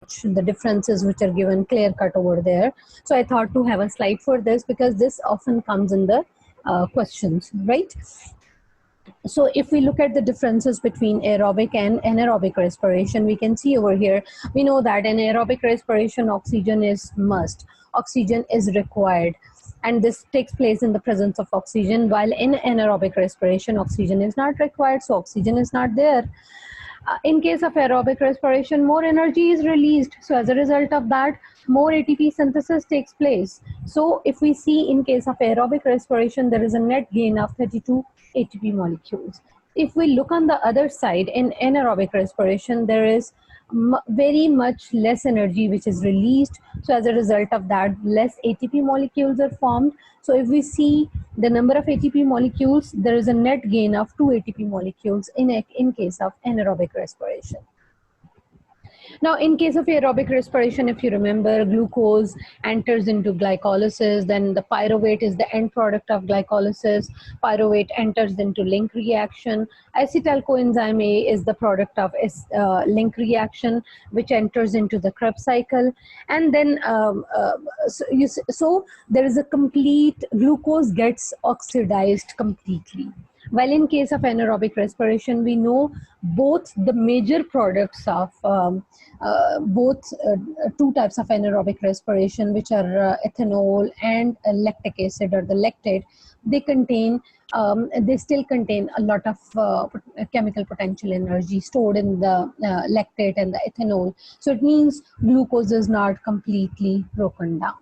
much the differences which are given clear cut over there. So I thought to have a slide for this because this often comes in the questions, right? So if we look at the differences between aerobic and anaerobic respiration, we can see over here, we know that in aerobic respiration, oxygen is must, oxygen is required, and this takes place in the presence of oxygen, while in anaerobic respiration, oxygen is not required, so oxygen is not there. In case of aerobic respiration, more energy is released. So as a result of that, more ATP synthesis takes place. So if we see in case of aerobic respiration, there is a net gain of 32 ATP molecules. If we look on the other side, in anaerobic respiration, there is very much less energy which is released. So as a result of that, less ATP molecules are formed. So if we see the number of ATP molecules, there is a net gain of 2 ATP molecules in case of anaerobic respiration. Now, in case of aerobic respiration, if you remember, glucose enters into glycolysis, then the pyruvate is the end product of glycolysis. Pyruvate enters into link reaction. Acetyl coenzyme A is the product of link reaction, which enters into the Krebs cycle. And then, so there is a complete, glucose gets oxidized completely. While in case of anaerobic respiration, we know both the major products of two types of anaerobic respiration, which are ethanol and lactic acid or the lactate. They contain, they still contain a lot of chemical potential energy stored in the lactate and the ethanol. So it means glucose is not completely broken down.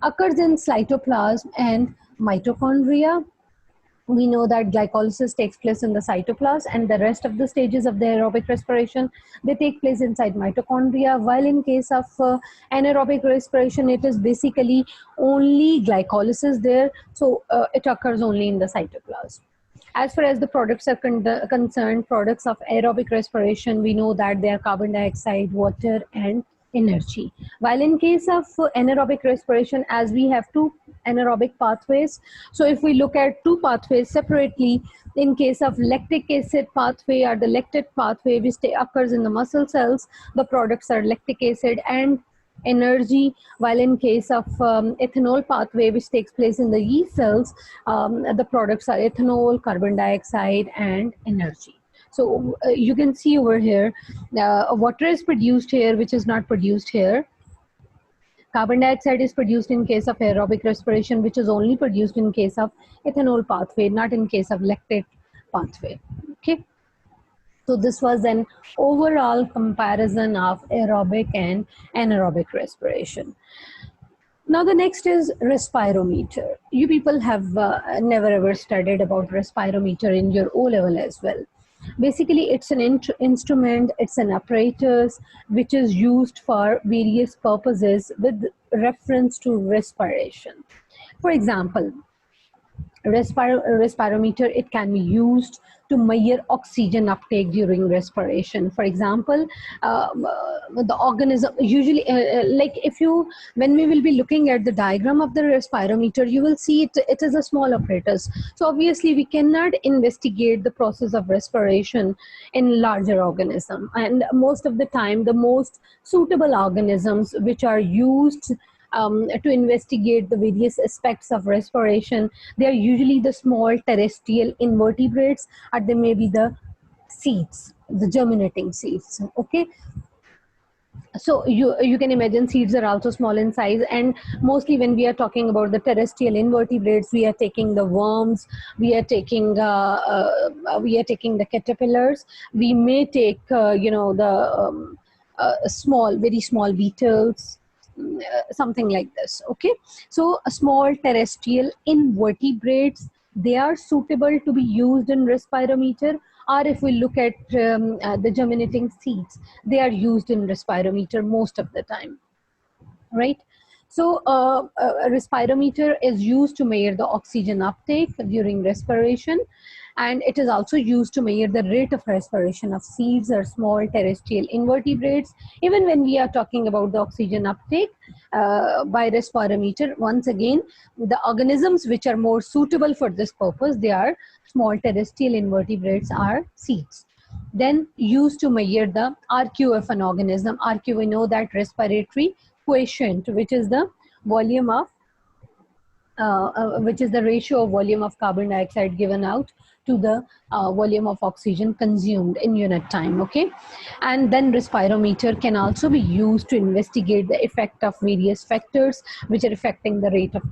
Occurs in cytoplasm and mitochondria. We know that glycolysis takes place in the cytoplasm, and the rest of the stages of the aerobic respiration, they take place inside mitochondria, while in case of anaerobic respiration, it is basically only glycolysis there, so it occurs only in the cytoplasm. As far as the products are concerned, products of aerobic respiration, we know that they are carbon dioxide, water, and energy. While in case of anaerobic respiration, as we have two anaerobic pathways, so if we look at two pathways separately, in case of lactic acid pathway or the lactate pathway, which occurs in the muscle cells, the products are lactic acid and energy, while in case of ethanol pathway, which takes place in the yeast cells, the products are ethanol, carbon dioxide, and energy. So you can see over here, water is produced here, which is not produced here. Carbon dioxide is produced in case of aerobic respiration, which is only produced in case of ethanol pathway, not in case of lactate pathway. Okay. So this was an overall comparison of aerobic and anaerobic respiration. Now the next is respirometer. You people have never ever studied about respirometer in your O-level as well. Basically, it's an instrument, it's an apparatus which is used for various purposes with reference to respiration. For example, respirometer, it can be used to measure oxygen uptake during respiration. For example, the organism usually like if you, when we will be looking at the diagram of the respirometer, you will see it is a small apparatus. So obviously we cannot investigate the process of respiration in larger organism, and most of the time the most suitable organisms which are used to investigate the various aspects of respiration, they are usually the small terrestrial invertebrates, or they may be the seeds, the germinating seeds. Okay, so you can imagine seeds are also small in size, and mostly when we are talking about the terrestrial invertebrates, we are taking the worms, we are taking the caterpillars, we may take you know, the small, very small beetles, something like this. Okay, so a small terrestrial invertebrates, they are suitable to be used in respirometer. Or if we look at the germinating seeds, they are used in respirometer most of the time, right? So a respirometer is used to measure the oxygen uptake during respiration, and it is also used to measure the rate of respiration of seeds or small terrestrial invertebrates. Even when we are talking about the oxygen uptake by respirometer, once again, the organisms which are more suitable for this purpose, they are small terrestrial invertebrates or seeds. then used to measure the RQ of an organism. RQ, we know that respiratory quotient, which is the volume of which is the ratio of volume of carbon dioxide given out to the volume of oxygen consumed in unit time, okay? And then respirometer can also be used to investigate the effect of various factors which are affecting the rate of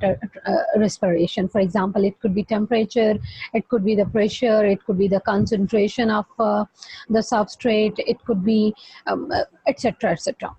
respiration. For example, it could be temperature, it could be the pressure, it could be the concentration of the substrate, it could be etc, etc.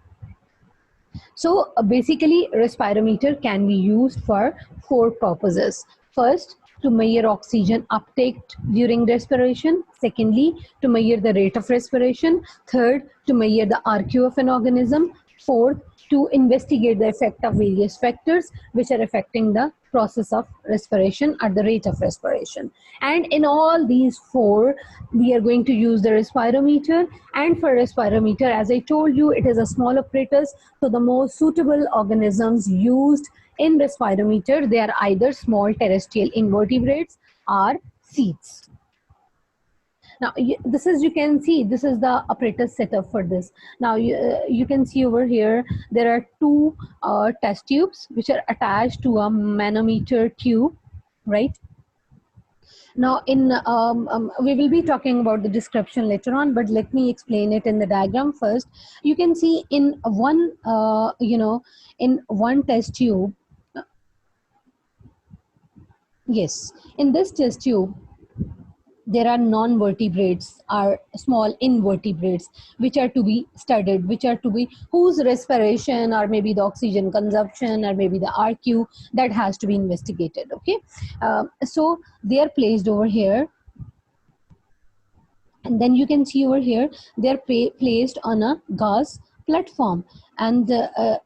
So basically, respirometer can be used for 4 purposes. First, to measure oxygen uptake during respiration. Secondly, to measure the rate of respiration. Third, to measure the RQ of an organism. Fourth, to investigate the effect of various factors which are affecting the process of respiration or the rate of respiration. And in all these 4, we are going to use the respirometer. And for respirometer, as I told you, it is a small apparatus. So the most suitable organisms used in respirometer, they are either small terrestrial invertebrates or seeds. Now, this is, you can see, this is the apparatus setup for this. Now, you can see over here, there are 2 test tubes which are attached to a manometer tube, right? Now, we will be talking about the description later on, but let me explain it in the diagram first. You can see in one, in one test tube, yes, in this test tube, there are non-vertebrates or small invertebrates which are to be studied, which are to be, whose respiration or maybe the oxygen consumption or maybe the RQ, that has to be investigated, okay? So they are placed over here. And then you can see over here, they're placed on a gauze platform. And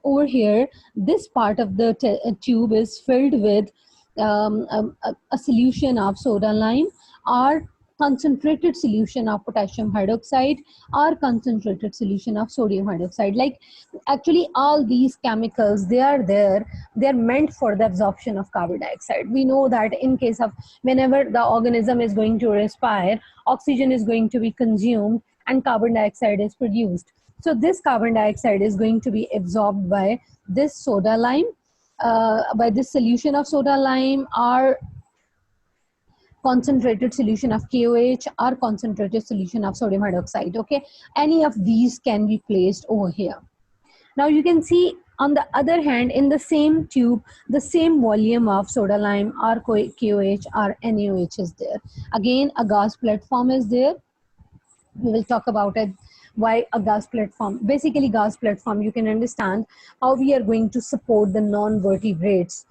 over here, this part of the tube is filled with a solution of soda lime or concentrated solution of potassium hydroxide or concentrated solution of sodium hydroxide. Like, actually all these chemicals, they are there, they are meant for the absorption of carbon dioxide. We know that in case of, whenever the organism is going to respire, oxygen is going to be consumed and carbon dioxide is produced. So this carbon dioxide is going to be absorbed by this soda lime, by this solution of soda lime or concentrated solution of KOH or concentrated solution of sodium hydroxide, okay? Any of these can be placed over here. Now you can see on the other hand, in the same tube, the same volume of soda lime or KOH or NaOH is there. Again, a gas platform is there. We will talk about it, why a gas platform. Basically, gas platform, you can understand how we are going to support the non-vertebrates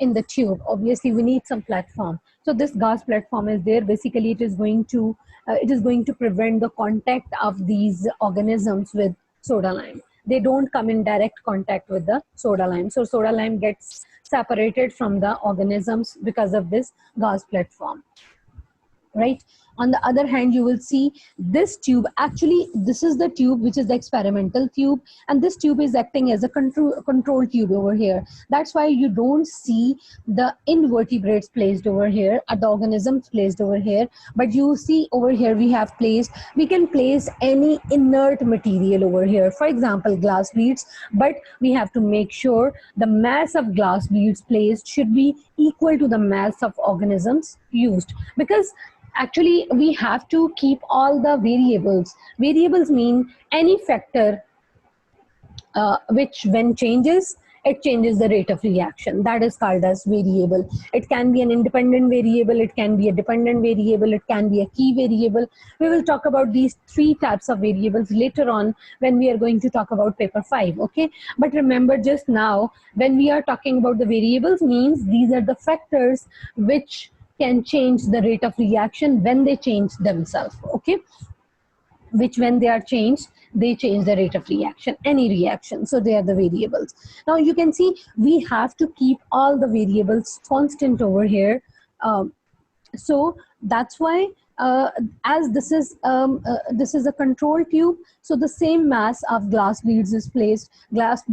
in the tube. Obviously, we need some platform. So this gas platform is there. Basically, it is going to prevent the contact of these organisms with soda lime. They don't come in direct contact with the soda lime. So soda lime gets separated from the organisms because of this gas platform, right? On the other hand, you will see this tube, actually this is the tube which is the experimental tube, and this tube is acting as a control tube over here. That's why you don't see the invertebrates placed over here or the organisms placed over here, but you see over here we can place any inert material over here, for example glass beads, but we have to make sure the mass of glass beads placed should be equal to the mass of organisms used, because actually we have to keep all the variables. Variables mean any factor which when changes, it changes the rate of reaction. That is called as variable. It can be an independent variable, it can be a dependent variable, it can be a key variable. We will talk about these 3 types of variables later on when we are going to talk about paper 5, okay? But remember, just now when we are talking about the variables, means these are the factors which can change the rate of reaction when they change themselves, okay? Which when they are changed, they change the rate of reaction, any reaction. So they are the variables. Now you can see we have to keep all the variables constant over here. So that's why as this is a control tube, so the same mass of glass beads is placed, glass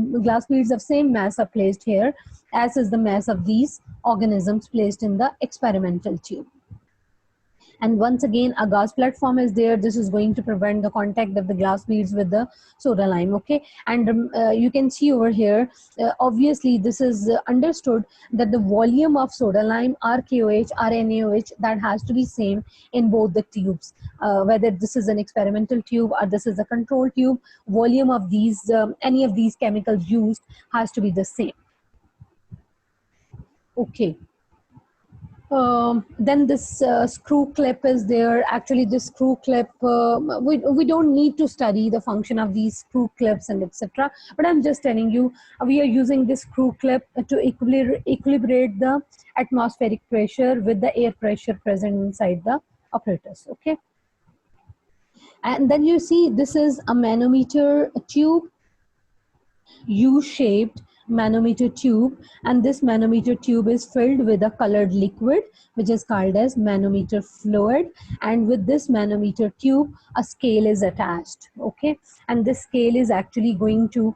beads of same mass are placed here as is the mass of these organisms placed in the experimental tube. And once again, a gas platform is there. This is going to prevent the contact of the glass beads with the soda lime. Okay, and you can see over here, obviously this is understood that the volume of soda lime, RKOH, RNaOH, that has to be same in both the tubes, whether this is an experimental tube or this is a control tube. Volume of these any of these chemicals used has to be the same. Okay. Then this screw clip is there. Actually, this screw clip, we don't need to study the function of these screw clips and etc. But I'm just telling you, we are using this screw clip to equilibrate the atmospheric pressure with the air pressure present inside the apparatus. Okay. And then you see this is a manometer tube, U-shaped manometer tube, and this manometer tube is filled with a colored liquid which is called as manometer fluid, and with this manometer tube a scale is attached. Okay, and this scale is actually going to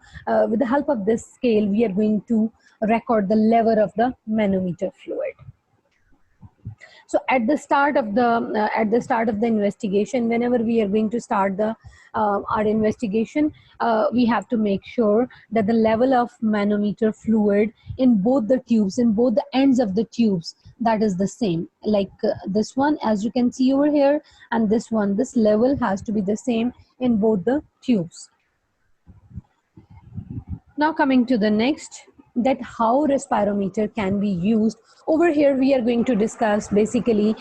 with the help of this scale we are going to record the level of the manometer fluid. So at the start of the investigation, whenever we are going to start the our investigation, we have to make sure that the level of manometer fluid in both the tubes, in both the ends of the tubes, that is the same. Like this one, as you can see over here, and this one, this level has to be the same in both the tubes. Now coming to the next, that how respirometer can be used. Over here we are going to discuss basically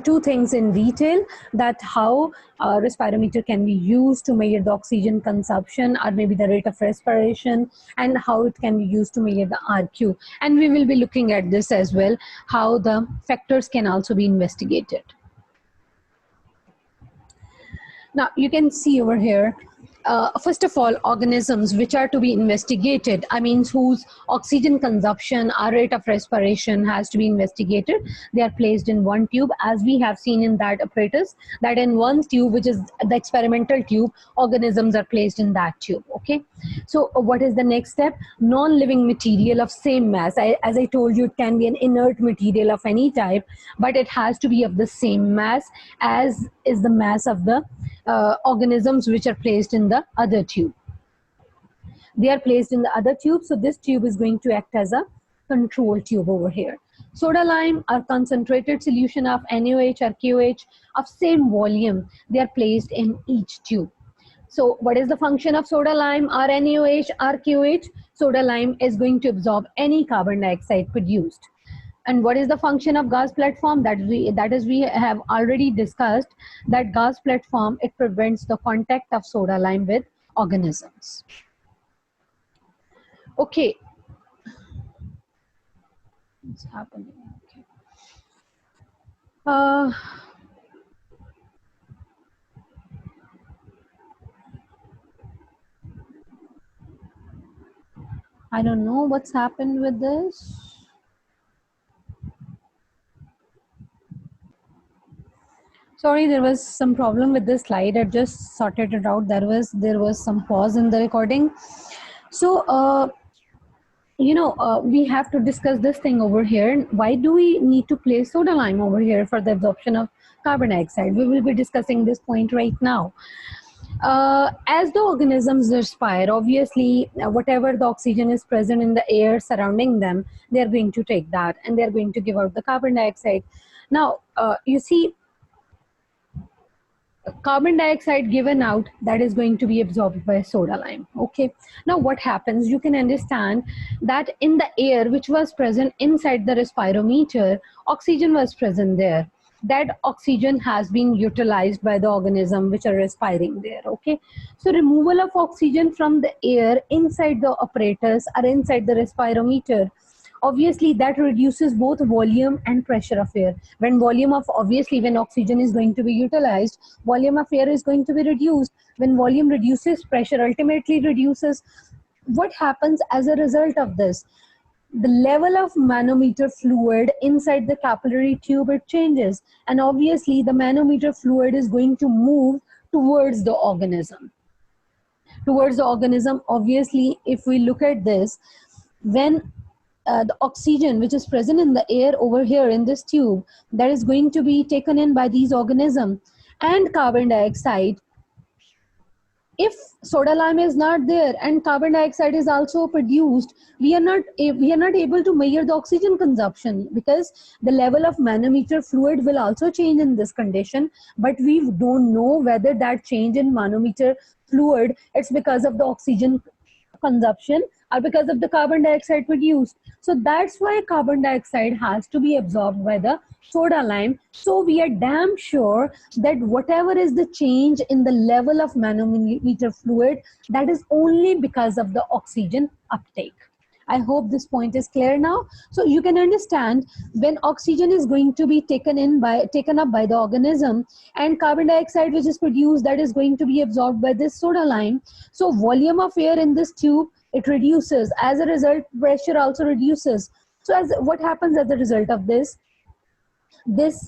two things in detail, that how respirometer can be used to measure the oxygen consumption or maybe the rate of respiration, and how it can be used to measure the RQ. And we will be looking at this as well, how the factors can also be investigated. Now you can see over here, first of all, organisms which are to be investigated, I mean whose oxygen consumption or rate of respiration has to be investigated, they are placed in one tube, as we have seen in that apparatus, that in one tube, which is the experimental tube, organisms are placed in that tube. Okay, so what is the next step? Non-living material of same mass. As I told you, it can be an inert material of any type, but it has to be of the same mass as is the mass of the organisms which are placed in the other tube. They are placed in the other tube, so this tube is going to act as a control tube over here. Soda lime are concentrated solution of NaOH or KOH of same volume. They are placed in each tube. So what is the function of soda lime or NaOH or KOH? Soda lime is going to absorb any carbon dioxide produced. And what is the function of gas platform? That is we have already discussed, that gas platform, it prevents the contact of soda lime with organisms. Okay. What's happening? Okay. I don't know what's happened with this. Sorry, there was some problem with this slide. I just sorted it out. There was some pause in the recording. So, we have to discuss this thing over here. Why do we need to place soda lime over here for the absorption of carbon dioxide? We will be discussing this point right now. As the organisms respire, obviously, whatever the oxygen is present in the air surrounding them, they're going to take that and they're going to give out the carbon dioxide. Now, you see, carbon dioxide given out, that is going to be absorbed by soda lime. Okay, now what happens, you can understand that in the air which was present inside the respirometer, oxygen was present there. That oxygen has been utilized by the organism which are respiring there. Okay, so removal of oxygen from the air inside the apparatus or inside the respirometer, obviously that reduces both volume and pressure of air. When oxygen is going to be utilized, volume of air is going to be reduced. When volume reduces, pressure ultimately reduces. What happens as a result of this? The level of manometer fluid inside the capillary tube, it changes, and obviously the manometer fluid is going to move towards the organism. Obviously, if we look at this, when the oxygen which is present in the air over here in this tube, that is going to be taken in by these organisms, and carbon dioxide. If soda lime is not there and carbon dioxide is also produced, we are not able to measure the oxygen consumption, because the level of manometer fluid will also change in this condition, but we don't know whether that change in manometer fluid it's because of the oxygen consumption or because of the carbon dioxide produced. So that's why carbon dioxide has to be absorbed by the soda lime. So we are damn sure that whatever is the change in the level of manometer fluid, that is only because of the oxygen uptake. I hope this point is clear now. So you can understand, when oxygen is going to be taken up by the organism, and carbon dioxide which is produced, that is going to be absorbed by this soda lime. So volume of air in this tube, it reduces. As a result, pressure also reduces. So as what happens as a result of this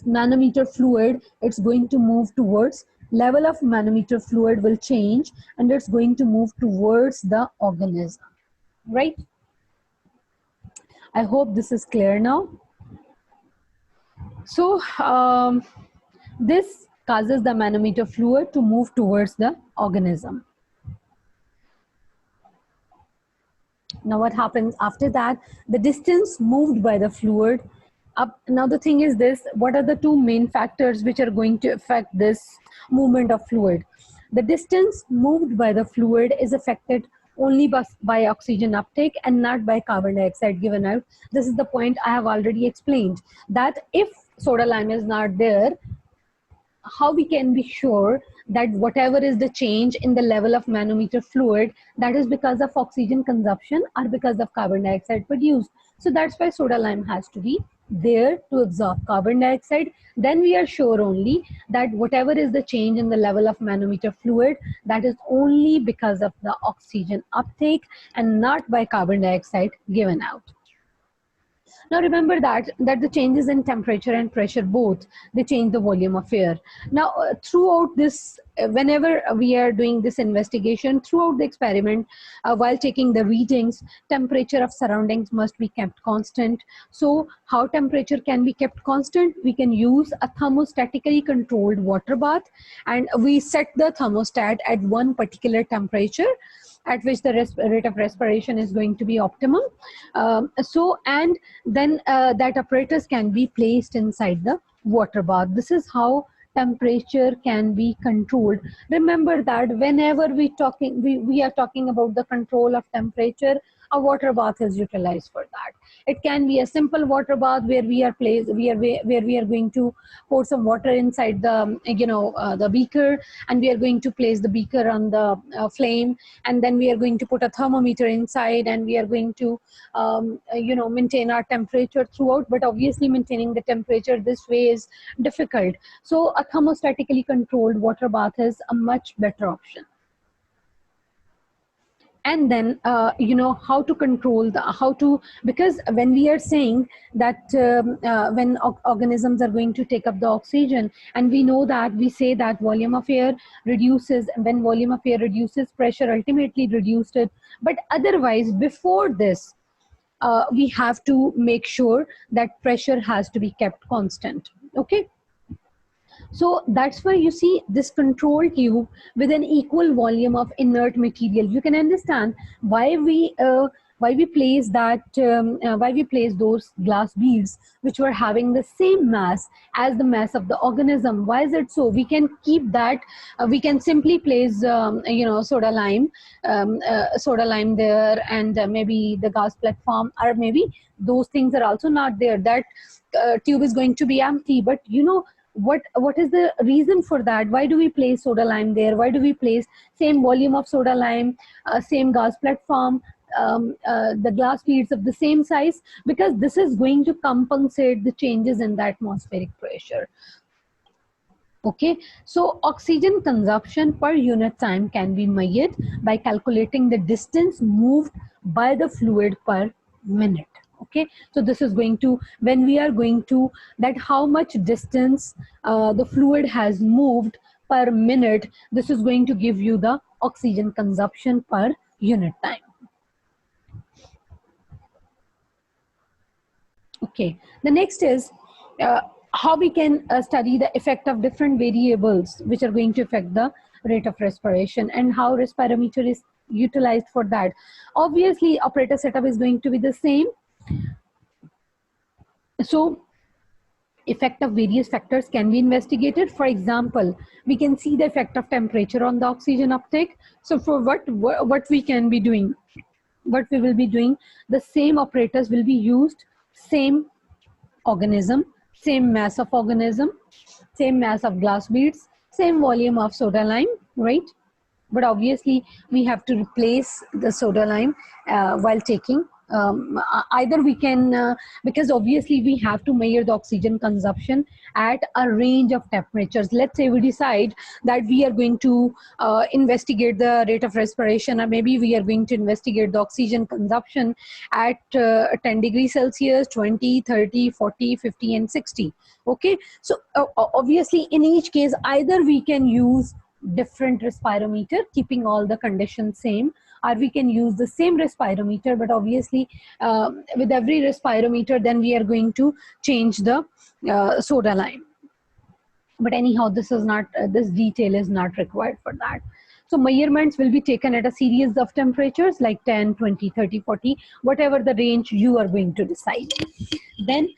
manometer fluid, it's going to move towards, level of manometer fluid will change, and it's going to move towards the organism, right? I hope this is clear now. So this causes the manometer fluid to move towards the organism. Now what happens after that? The distance moved by the fluid up. Now the thing is this, what are the two main factors which are going to affect this movement of fluid? The distance moved by the fluid is affected only by oxygen uptake and not by carbon dioxide given out. This is the point I have already explained, that if soda lime is not there, how we can be sure that whatever is the change in the level of manometer fluid, that is because of oxygen consumption or because of carbon dioxide produced. So that's why soda lime has to be there to absorb carbon dioxide. Then we are sure only that whatever is the change in the level of manometer fluid, that is only because of the oxygen uptake and not by carbon dioxide given out. Now remember that the changes in temperature and pressure both, they change the volume of air. Now throughout this, whenever we are doing this investigation, throughout the experiment, while taking the readings, temperature of surroundings must be kept constant. So how temperature can be kept constant? We can use a thermostatically controlled water bath, and we set the thermostat at one particular temperature at which the rate of respiration is going to be optimum. And then that apparatus can be placed inside the water bath. This is how temperature can be controlled. Remember that whenever we are talking about the control of temperature, a water bath is utilized for that. It can be a simple water bath where we are going to pour some water inside the the beaker, and we are going to place the beaker on the flame, and then we are going to put a thermometer inside, and we are going to maintain our temperature throughout. But obviously maintaining the temperature this way is difficult, so a thermostatically controlled water bath is a much better option. And then how to control because when we are saying that when organisms are going to take up the oxygen, and we say that volume of air reduces, and when volume of air reduces, pressure ultimately reduced it. But otherwise, before this, we have to make sure that pressure has to be kept constant. Okay. So that's why you see this control tube with an equal volume of inert material. You can understand why we place those glass beads which were having the same mass as the mass of the organism. Why is it so? We can keep that. We can simply place soda lime there, and maybe the gas platform, or maybe those things are also not there. That tube is going to be empty. But what is the reason for that? Why do we place soda lime there? Why do we place same volume of soda lime, same gas platform, the glass beads of the same size? Because this is going to compensate the changes in the atmospheric pressure. Okay, so oxygen consumption per unit time can be measured by calculating the distance moved by the fluid per minute. Okay, so this is going to, when we are going to, that how much distance the fluid has moved per minute, this is going to give you the oxygen consumption per unit time. Okay, the next is how we can study the effect of different variables which are going to affect the rate of respiration, and how respirometer is utilized for that. Obviously, operator setup is going to be the same. So effect of various factors can be investigated. For example, we can see the effect of temperature on the oxygen uptake. So for what we can be doing, what we will be doing, the same operators will be used, same organism, same mass of organism, same mass of glass beads, same volume of soda lime, right? But obviously we have to replace the soda lime while taking. Either we can, because obviously we have to measure the oxygen consumption at a range of temperatures. Let's say we decide that we are going to investigate the rate of respiration, or maybe we are going to investigate the oxygen consumption at 10 degrees Celsius, 20, 30, 40, 50, and 60. Okay, so obviously in each case, either we can use different respirometer keeping all the conditions same, or we can use the same respirometer, but obviously with every respirometer then we are going to change the soda lime. But anyhow, this is not this detail is not required for that. So measurements will be taken at a series of temperatures like 10, 20, 30, 40, whatever the range you are going to decide. Then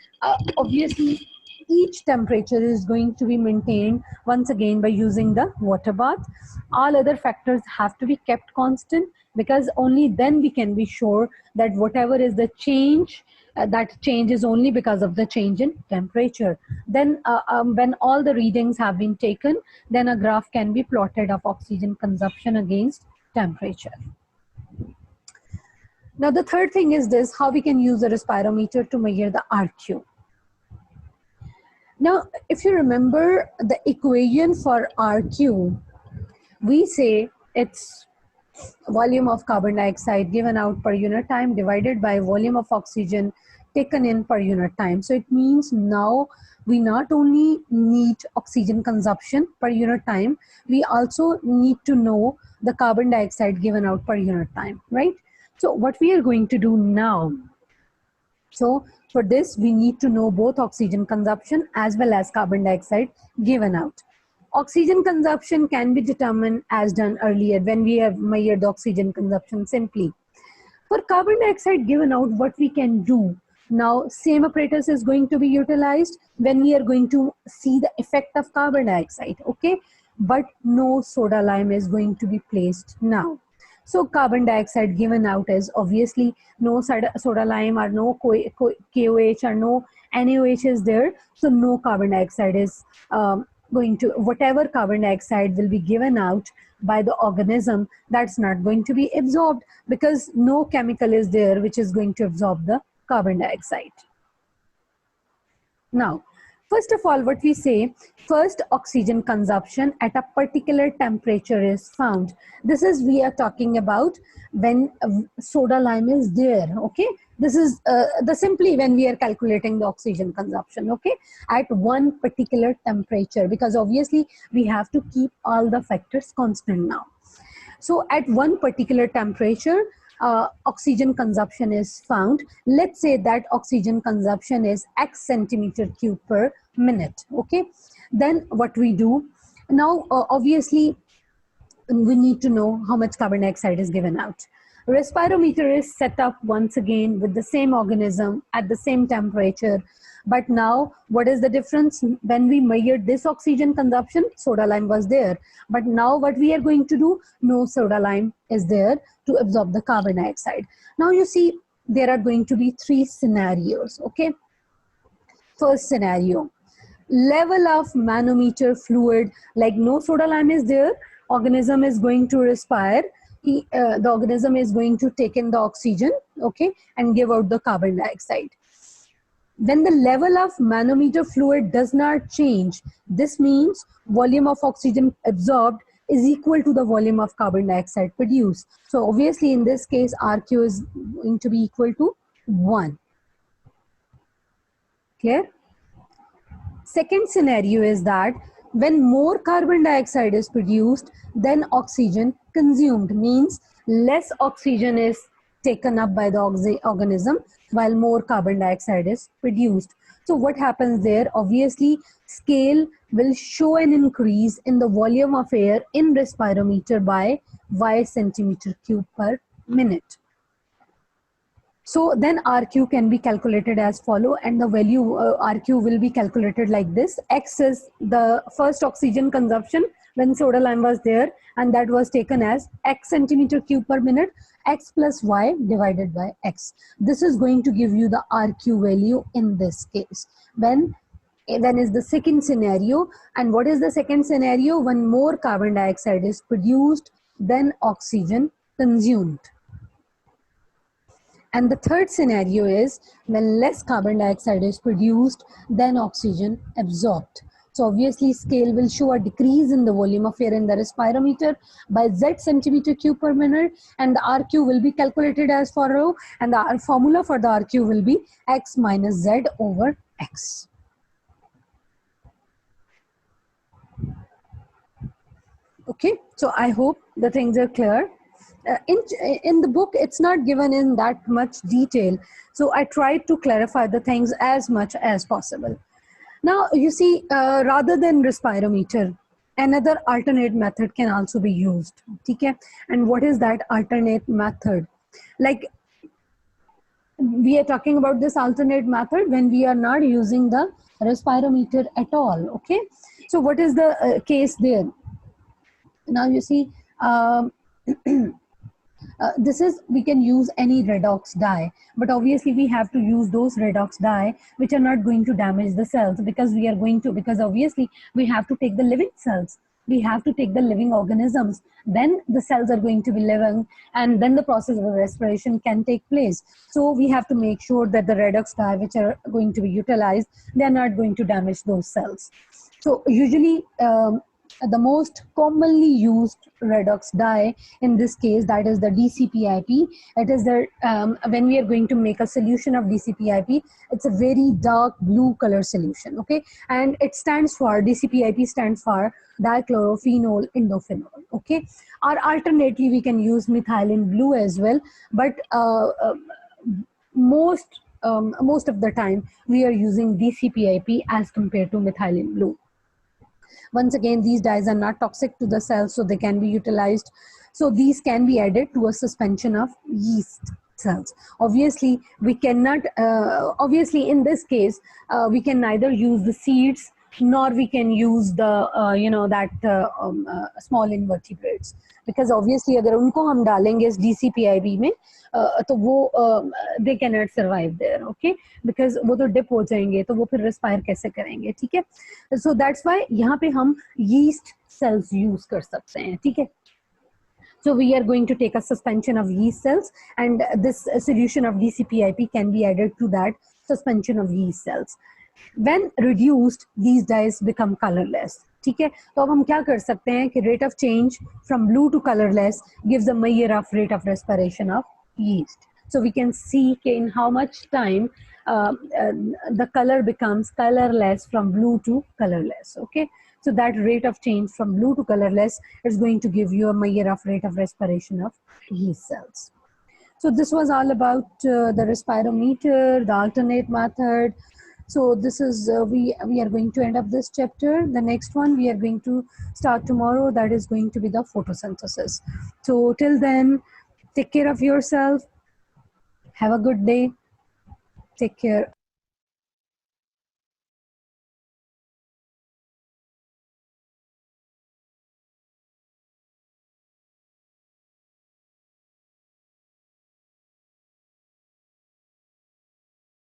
obviously each temperature is going to be maintained once again by using the water bath. All other factors have to be kept constant, because only then we can be sure that whatever is the change, that change is only because of the change in temperature. Then when all the readings have been taken, then a graph can be plotted of oxygen consumption against temperature. Now the third thing is this, how we can use a respirometer to measure the RQ. Now, if you remember the equation for RQ, we say it's volume of carbon dioxide given out per unit time divided by volume of oxygen taken in per unit time. So it means now we not only need oxygen consumption per unit time, we also need to know the carbon dioxide given out per unit time, right? So what we are going to do now, so for this, we need to know both oxygen consumption as well as carbon dioxide given out. Oxygen consumption can be determined as done earlier when we have measured the oxygen consumption simply. For carbon dioxide given out, what we can do now, same apparatus is going to be utilized when we are going to see the effect of carbon dioxide, okay? But no soda lime is going to be placed now. So carbon dioxide given out is obviously no soda lime or no KOH or no NaOH is there. So no carbon dioxide is going to, whatever carbon dioxide will be given out by the organism, that's not going to be absorbed, because no chemical is there which is going to absorb the carbon dioxide. Now, first of all, what we say, first oxygen consumption at a particular temperature is found. This is, we are talking about when soda lime is there, okay? This is the simply when we are calculating the oxygen consumption, okay? At one particular temperature, because obviously we have to keep all the factors constant now. So at one particular temperature, oxygen consumption is found. Let's say that oxygen consumption is X centimeter cube per minute, okay? Then what we do, now obviously we need to know how much carbon dioxide is given out. Respirometer is set up once again with the same organism at the same temperature. But now, what is the difference? When we measured this oxygen consumption, soda lime was there. But now what we are going to do, no soda lime is there to absorb the carbon dioxide. Now you see, there are going to be three scenarios, okay? First scenario, level of manometer fluid, like no soda lime is there, organism is going to respire, the organism is going to take in the oxygen, okay, and give out the carbon dioxide. When the level of manometer fluid does not change, this means volume of oxygen absorbed is equal to the volume of carbon dioxide produced. So obviously in this case, RQ is going to be equal to 1. Clear? Second scenario is that when more carbon dioxide is produced than oxygen consumed, means less oxygen is taken up by the organism, while more carbon dioxide is produced. So what happens there? Obviously, scale will show an increase in the volume of air in respirometer by Y centimeter cube per minute. So then RQ can be calculated as follow, and the value RQ will be calculated like this. X is the first oxygen consumption when soda lime was there, and that was taken as X centimeter cube per minute, X plus Y divided by X. This is going to give you the RQ value in this case. When is the second scenario, and what is the second scenario? When more carbon dioxide is produced than oxygen consumed. And the third scenario is when less carbon dioxide is produced than oxygen absorbed. So obviously scale will show a decrease in the volume of air in the respirometer by Z centimeter cube per minute, and the RQ will be calculated as follow, and the formula for the RQ will be X minus Z over X. Okay, so I hope the things are clear. In the book, it's not given in that much detail, so I tried to clarify the things as much as possible. Now, you see, rather than respirometer, another alternate method can also be used. Okay? And what is that alternate method? Like, we are talking about this alternate method when we are not using the respirometer at all. Okay? So what is the case there? Now, you see, this is, we can use any redox dye, but obviously we have to use those redox dye which are not going to damage the cells, because obviously we have to take the living cells, we have to take the living organisms, then the cells are going to be living, and then the process of respiration can take place. So we have to make sure that the redox dye which are going to be utilized, they are not going to damage those cells. So usually the most commonly used redox dye in this case, that is the DCPIP. It is the when we are going to make a solution of DCPIP, it's a very dark blue color solution. Okay, and it stands for, DCPIP stands for dichlorophenol indophenol. Okay, or alternately we can use methylene blue as well, but most of the time we are using DCPIP as compared to methylene blue. Once again, these dyes are not toxic to the cells, so they can be utilized. So these can be added to a suspension of yeast cells. Obviously, we cannot, obviously in this case, we can neither use the seeds nor we can use the, small invertebrates. Because obviously, अगर उनको हम डालेंगे इस DCPIB में, तो वो they cannot survive there, okay? Because वो तो dip हो जाएंगे, तो वो फिर respire कैसे करेंगे, ठीक है? So that's why यहाँ पे हम yeast cells use कर सकते हैं, ठीक है? So we are going to take a suspension of yeast cells, and this solution of DCPIP can be added to that suspension of yeast cells. When reduced, these dyes become colorless. ठीक है, तो अब हम क्या कर सकते हैं कि rate of change from blue to colorless gives a measure of rate of respiration of yeast. So we can see in how much time the color becomes colorless from blue to colorless. Okay, so that rate of change from blue to colorless is going to give you a measure of rate of respiration of yeast cells. So this was all about the respirometer, the alternate method. So this is, we are going to end up this chapter. The next one we are going to start tomorrow. That is going to be the photosynthesis. So till then, take care of yourself. Have a good day. Take care.